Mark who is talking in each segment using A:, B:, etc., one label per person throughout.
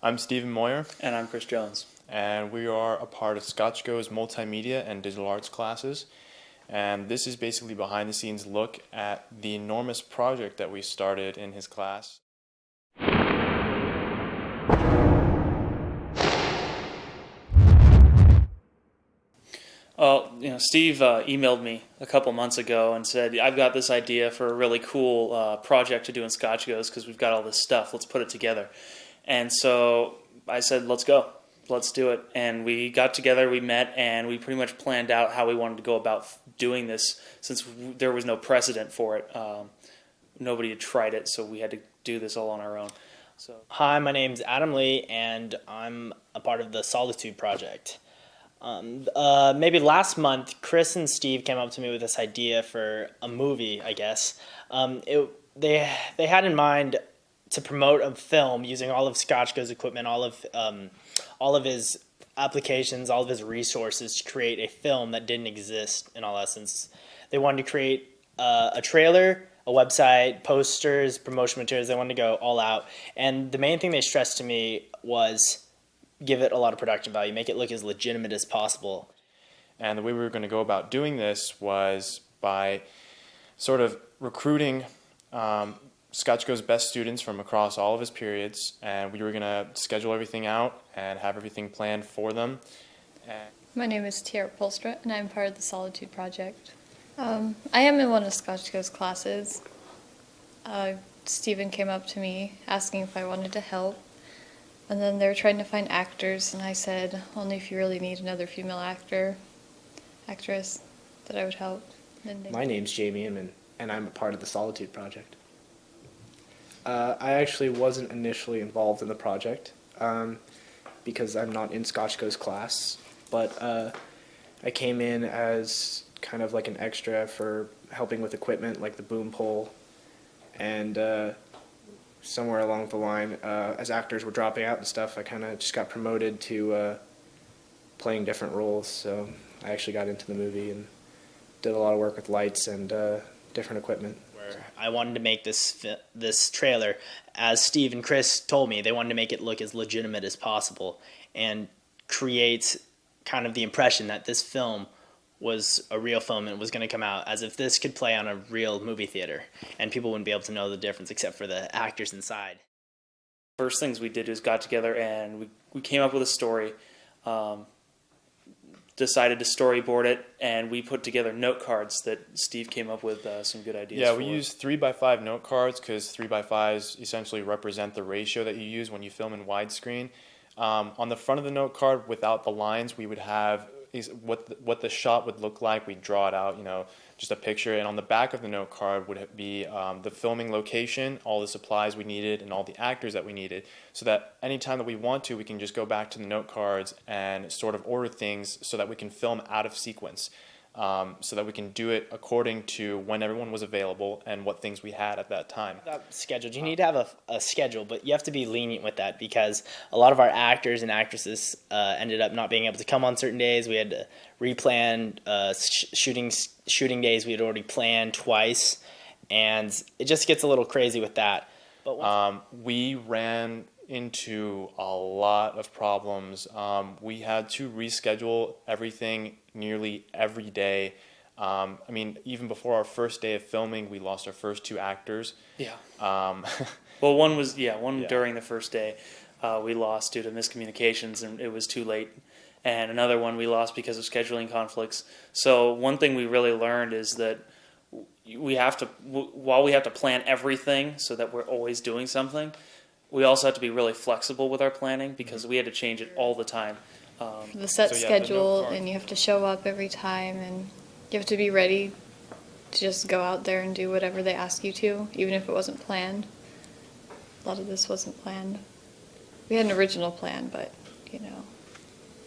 A: I'm Stephen Moyer,
B: And I'm Chris Jones.
A: and we are a part of ScotchGo's multimedia and digital arts classes. And this is basically behind the scenes look at the enormous project that we started in his class.
B: Steve emailed me a couple months ago and said, I've got this idea for a really cool project to do in ScotchGo's because we've got all this stuff. Let's put it together. And so I said, let's go. Let's do it. And we got together, we met, and we pretty much planned out how we wanted to go about doing this since there was no precedent for it. Nobody had tried it, so we had to do this all on our own.
C: Hi, my name's Adam Lee, and I'm a part of the Solitude project. Maybe last month, Chris and Steve came up to me with this idea for a movie, I guess. They had in mind to promote a film using all of ScotchGo's equipment, all of his applications, all of his resources to create a film that didn't exist in all essence. They wanted to create a trailer, a website, posters, promotion materials. They wanted to go all out. And the main thing they stressed to me was give it a lot of production value, make it look as legitimate as possible.
A: And the way we were going to go about doing this was by sort of recruiting ScotchGo's best students from across all of his periods, and we were going to schedule everything out and have everything planned for them.
D: My name is Tiara Polstra, and I'm part of the Solitude Project. I am in one of ScotchGo's classes. Stephen came up to me asking if I wanted to help, and then they were trying to find actors, and I said, only if you really need another female actress, that I would help.
E: My name's Jamie Inman, and I'm a part of the Solitude Project. I actually wasn't initially involved in the project because I'm not in ScotchGo's class, but I came in as kind of like an extra for helping with equipment like the boom pole, and somewhere along the line, as actors were dropping out and stuff, I kind of just got promoted to playing different roles, so I actually got into the movie and did a lot of work with lights and different equipment.
C: I wanted to make this trailer, as Steve and Chris told me, they wanted to make it look as legitimate as possible and create kind of the impression that this film was a real film and was going to come out as if this could play on a real movie theater, and people wouldn't be able to know the difference except for the actors inside.
B: First things we did is got together and we came up with a story, decided to storyboard it, and we put together note cards that Steve came up with some good ideas for.
A: Yeah, we used 3x5 note cards because 3x5s essentially represent the ratio that you use when you film in widescreen. On the front of the note card, without the lines, we would have what the shot would look like. We'd draw it out, just a picture. And on the back of the note card would be the filming location, all the supplies we needed, and all the actors that we needed, so that anytime that we want to, we can just go back to the note cards and sort of order things so that we can film out of sequence, so that we can do it according to when everyone was available and what things we had at that time.
C: Scheduled. You need to have a schedule, but you have to be lenient with that because a lot of our actors and actresses ended up not being able to come on certain days. We had to replan shooting days we had already planned twice, and it just gets a little crazy with that. But
A: we ran into a lot of problems. We had to reschedule everything nearly every day. Even before our first day of filming, we lost our first two actors.
B: Yeah. Well, one during the first day we lost due to miscommunications, and it was too late. And another one we lost because of scheduling conflicts. So one thing we really learned is that while we have to plan everything so that we're always doing something, we also have to be really flexible with our planning because we had to change it all the time.
D: For the set schedule, and you have to show up every time, and you have to be ready to just go out there and do whatever they ask you to, even if it wasn't planned. A lot of this wasn't planned. We had an original plan, but,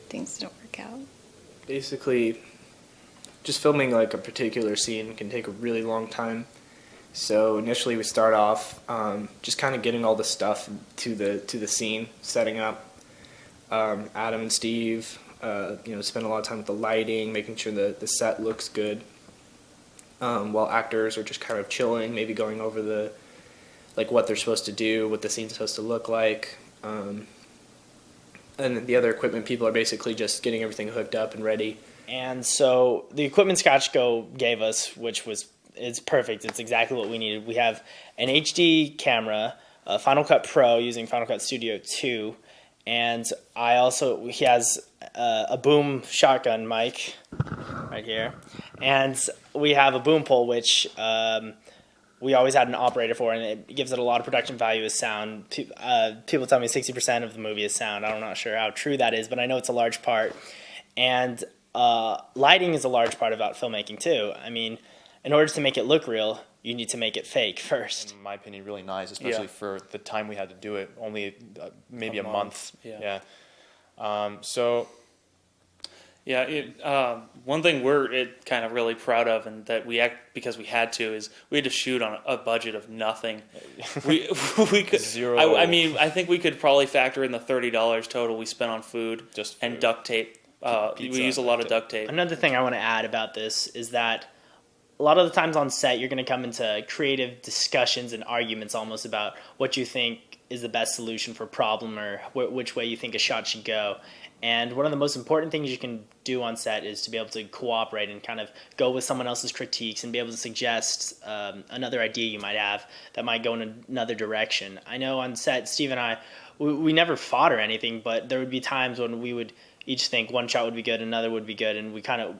D: things didn't work out.
E: Basically, just filming like a particular scene can take a really long time. So initially we start off just kind of getting all the stuff to the scene, setting up. Adam and Steve, spend a lot of time with the lighting, making sure the set looks good. While actors are just kind of chilling, maybe going over what they're supposed to do, what the scene's supposed to look like. And the other equipment people are basically just getting everything hooked up and ready.
C: And so the equipment Scotchgo gave us, it's perfect. It's exactly what we needed. We have an HD camera, a Final Cut Pro using Final Cut Studio 2, and he has a boom shotgun mic right here, and we have a boom pole, which we always had an operator for, and it gives it a lot of production value as sound. People tell me 60% of the movie is sound. I'm not sure how true that is, but I know it's a large part. And lighting is a large part about filmmaking too. I mean, in order to make it look real, you need to make it fake first.
A: In my opinion, really nice, especially for the time we had to do it. Only maybe a month.
B: Yeah. One thing we're kind of really proud of, and that because we had to, is we had to shoot on a budget of nothing. we could
A: Zero.
B: I mean, I think we could probably factor in the $30 total we spent on food, and duct tape. We use a lot of duct tape.
C: Another thing I want to add about this is that a lot of the times on set, you're going to come into creative discussions and arguments almost about what you think is the best solution for a problem, or which way you think a shot should go. And one of the most important things you can do on set is to be able to cooperate and kind of go with someone else's critiques and be able to suggest another idea you might have that might go in another direction. I know on set, Steve and I, we never fought or anything, but there would be times when we would each think one shot would be good, another would be good, and we kind of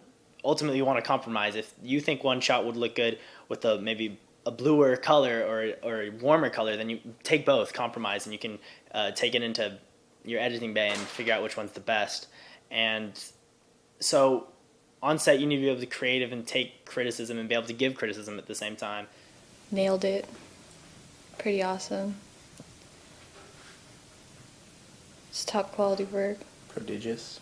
C: ultimately want to compromise. If you think one shot would look good with maybe a bluer color or a warmer color, then you take both, compromise, and you can take it into your editing bay and figure out which one's the best. And so on set, you need to be able to be creative and take criticism and be able to give criticism at the same time.
D: Nailed it. Pretty awesome. It's top quality work.
E: Prodigious.